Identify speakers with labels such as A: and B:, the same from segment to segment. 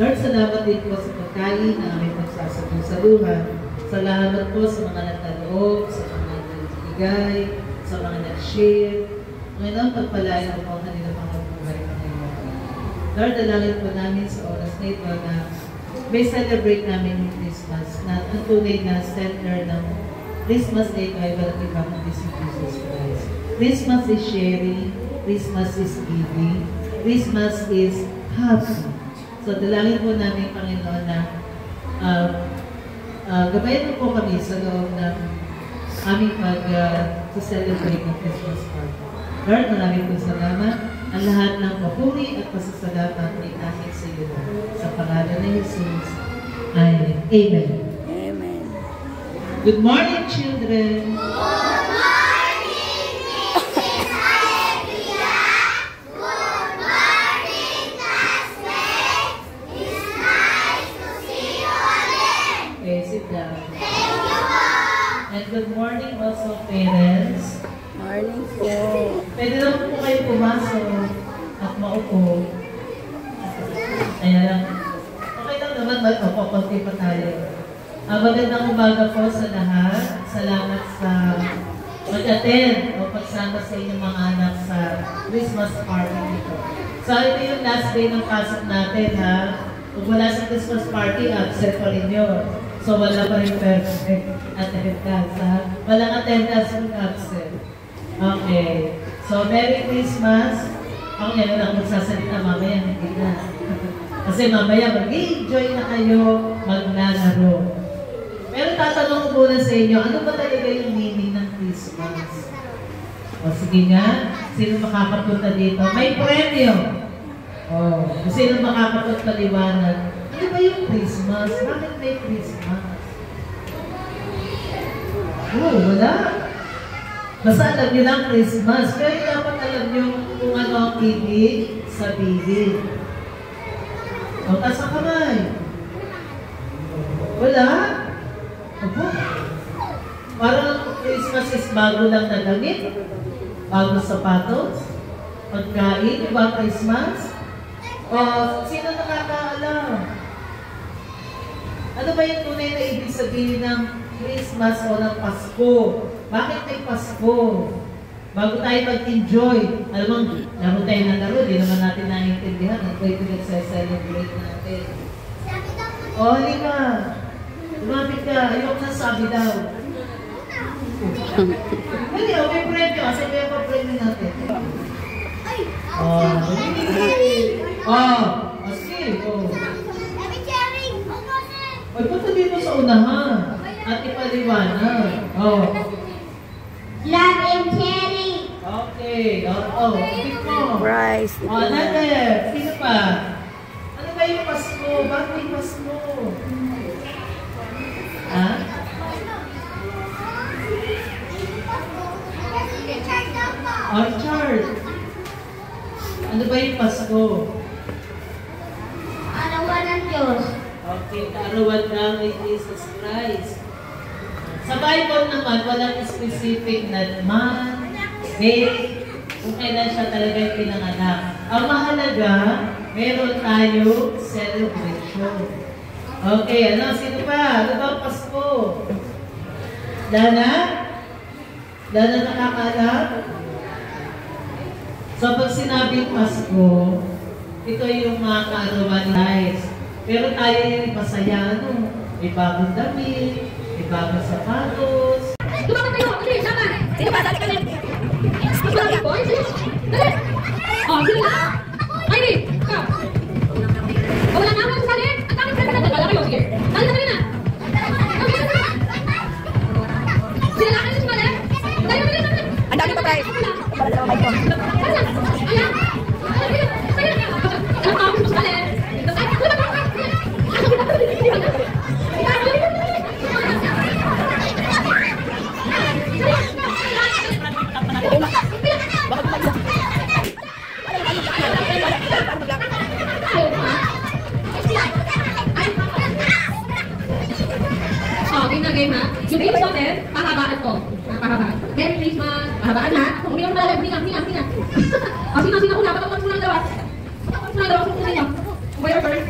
A: Lord, salamat din po sa pagkain na aming pagsasaluhan. Salamat po sa mga nagtanong, sa mga nagbigay, sa mga nag-share. Ngayon, pagpalain po ang kanilang mga buhay na ngayon. Lord, dalangin po namin sa oras na ito na may celebrate namin yung Christmas na ang tunay na center ng Christmas Day ay walang iba kundi si Jesus Christ. Christmas is sharing, Christmas is giving, Christmas is happy. So, dalangin po namin, Panginoon, na gabayan po kami sa loob ng aming pag-celebrate ng Christmas party. Lord, maraming po salamat. Ang lahat ng papuri at pasasalamat ay aking sa iyo. Sa pangalan ni Jesus. Amen.
B: Amen.
A: Good morning, children.
C: Good morning, Mrs. Alevia. Good morning, classmates. It's nice to see you again.
A: Okay, sit down.
C: Thank you, Mom.
A: And good morning also, parents.
B: Morning po.
A: Pwede lang po kayo pumasok at maupo. Ayan lang. Okay lang naman, mag-upo, konti pa tayo. Magandang umaga po sa lahat. Salamat sa mag-attend o pagsama sa inyong mga anak sa Christmas party nito. So, ito yung last day ng pasok natin, ha? Kung wala sa Christmas party, absent pa rin yun. So, wala pa rin perfect attendance, ha? Walang attendance kung absent. Okay. So, Merry Christmas. Ako ngayon lang magsasalita, mamaya hindi na. Kasi mamaya mag-enjoy na kayo, maglalaro. Pero tatanong ko muna sa inyo, ano ba talaga yung meaning ng Christmas? O sige nga, sino makakapunta dito? May premyo. O, sino makakapunta liwanag? Ano ba yung Christmas? Bakit may Christmas? Oh, wala. Basta alam nyo lang Christmas. Pero dapat alam nyo kung ano ang ibig sabihin. O, taas ang kamay. Wala? Opo. Parang Christmas is bago lang na damit, bago sapatos, pagkain, iba Christmas. O, sino nakakaalam? Ano ba yung tunay na ibig sabihin ng Christmas o ng Pasko? Bakit may Pasko? Bago tayo mag-enjoy, alam mo, laro tayo ng laro, di naman natin naiintindihan. Ang pwede nag-celebrate natin. O, halika. Lumapit ka. Ayok na sabi daw. Hindi, may premyo. Kasi may pa premyo natin. Sige. Ay, punta dito sa unahan. At ipaliwanag.
C: Love and sharing.
A: Okay. Tip mo.
B: Surprise.
A: Nanay. Sino pa? Ano ba yung Pasko? Bakit may Pasko? Ha? Orchard. Ano ba yung Pasko?
C: Arawan ng Diyos.
A: Okay, kaarawan lang ni Jesus Christ. Sa Bible naman, walang specific na month, day, kung kailan siya talaga yung pinanganak. Ang mahalaga, meron tayo celebration. Okay, ano? Sino pa? Ano ba ang Pasko? Lana? Lana nakakaalam? So, pag sinabing Pasko, ito yung mga kaarawan guys. Pero tayo yung masaya, ano? May bagong damit, may bagong sapatos.
D: Lumaban tayo! Sige, sama! Sino ba? Sali ka rin! Sali boy! Dali! Sino na? Ivy! Ikaw! Wala na ako sali! Ang kaming ka na! Wala kayo! Sige! Sali na! Sila na kayo sumali! Dali! Ang dami pa tayo! Ayan! Ayan! Ang kaming sumali! Game ha? Yung game natin, pahabaan ko. Pahabaan. Merry Christmas. Pahabaan ha? Kung umilang pala, sina. Sino kung dapat ako magsunang dawas? Sunang dawas kung sino. Where first?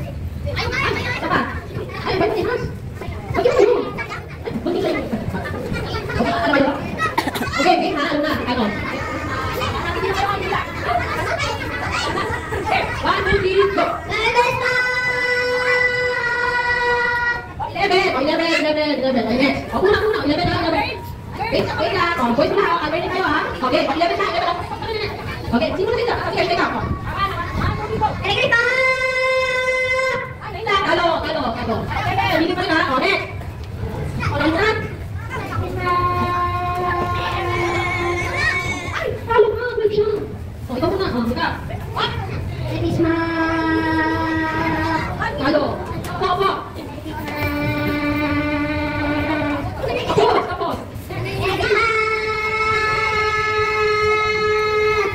D: Okay, 11 na. Okay, simula dito. Okay, take out.
C: Merry Christmas!
D: Talo. Hindi pa na. Okay. Talo ka, good siya. O, ikaw muna. Ika.
C: Merry Christmas!
D: Talo. Opo. Tapos.
C: Merry Christmas!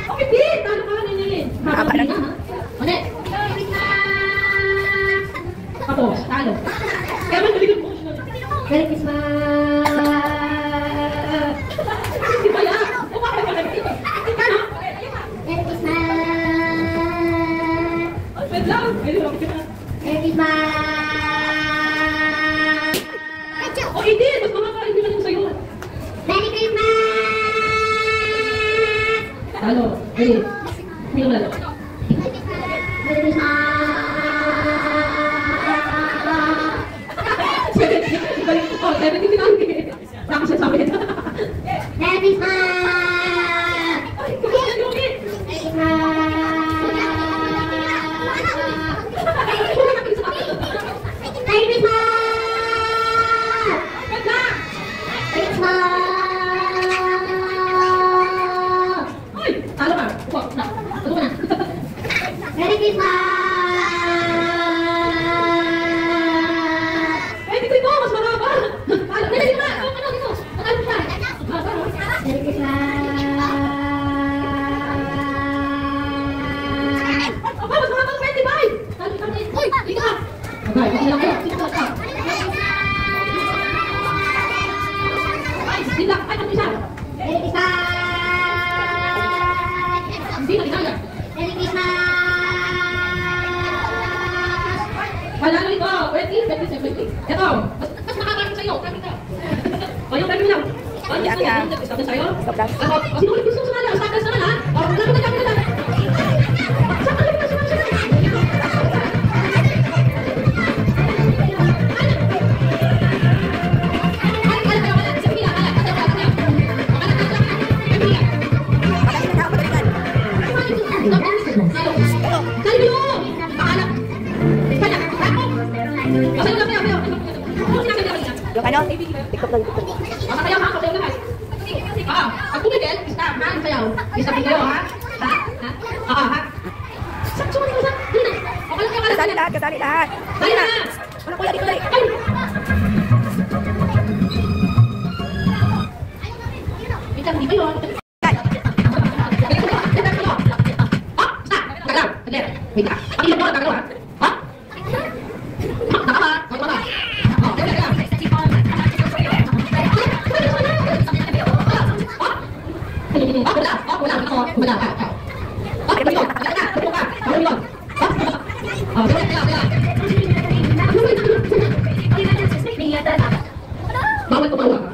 D: Okay, Pete. Talo ka, Nenelin. Ulit.
C: Merry Christmas!
D: Tapos, talo. Kaya man, galigod mo.
C: Merry Christmas!
D: Hindi ba yan? Kano?
C: Merry Christmas!
D: Wait lang.
C: Merry Christmas!
D: O, hindi. Mas makakain nila yung sa'yo.
C: Merry Christmas!
D: Talo. Ready. Hindi ko lalo.
C: Merry Christmas!
D: Oh, 17 lang. Saka siya sabi.
C: Merry Christmas!
D: Ay, kumain yung ulit.
C: Merry Christmas! Merry Christmas!
D: Wait lang.
C: Merry Christmas!
D: Ay, talo ka. Upo, na. Tuto ka na.
C: Merry Christmas!
D: Ay, dito ito. Mas mahaba. Talo. Dito na. Ano, dito. Matalo siya.
C: Merry Christmas!
D: Aba, mas mahaba ang 25. Talo ka na. Uy, dito ka. Okay, okay lang kayo. Dito ka. Ay, dito lang. Ay, pati siya.
C: Merry Christmas!
D: Hindi na, dito lang.
C: Merry Christmas!
D: Panalo ito. 20, 20, 20. Ito. Mas makakain sa'yo. Kami ka. O, yung kami lang. O, yung kami lang. Stop na sa'yo. Ako, sino ulit gusto sumali? Stop na naman, ha? O, lalo na kami na lang. Stop na lang.
B: Yung ano? TikTok lang, TikTok.
D: Sayaw ha, sayaw lahat. Pag tumigil, stop ha, sayaw. Stop din kayo ha. Ha? Sumunod ka sa. Dito na. Okay lang kayo.
B: Kasali lahat, kasali lahat.
D: Dali na.
B: Ano kuya, dito dali.
D: Ay! Wait lang, di ba yun? Wait lang. Ang ilan mo, tagalo ha? Ha? Naka ha? Wait ba? Oh, wait lang. Bawal tumawa ka.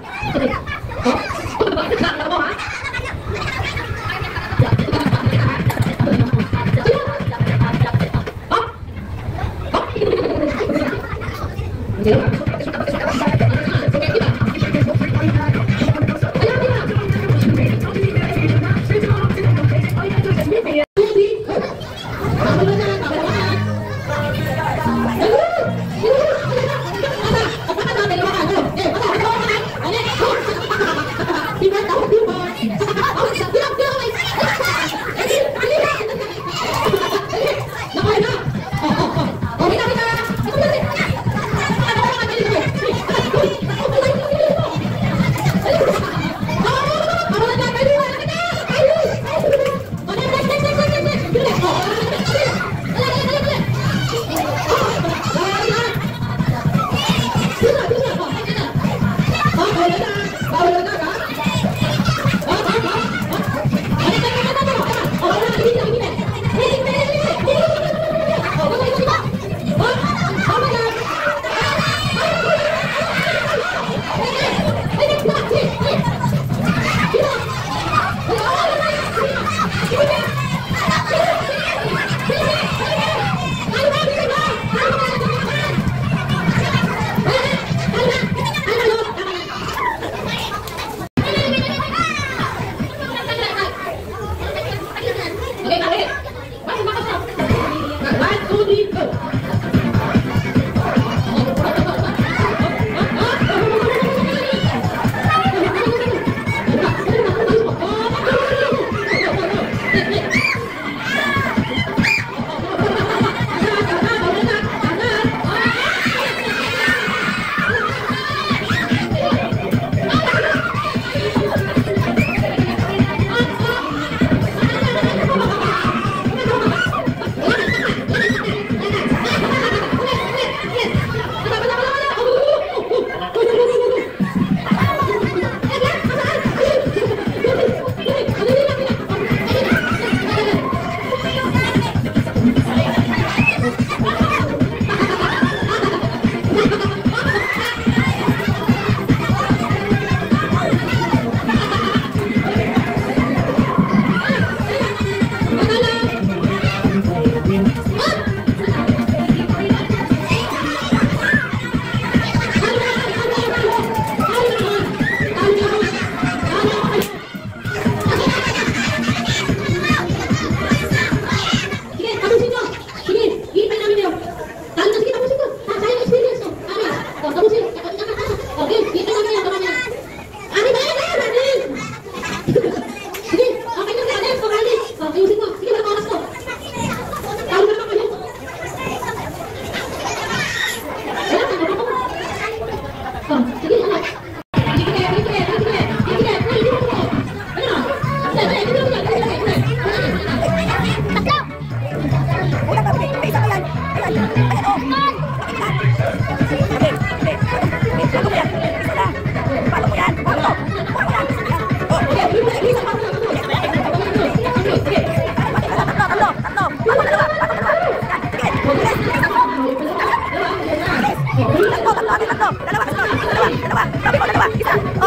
D: ready, go!
B: Dalawa.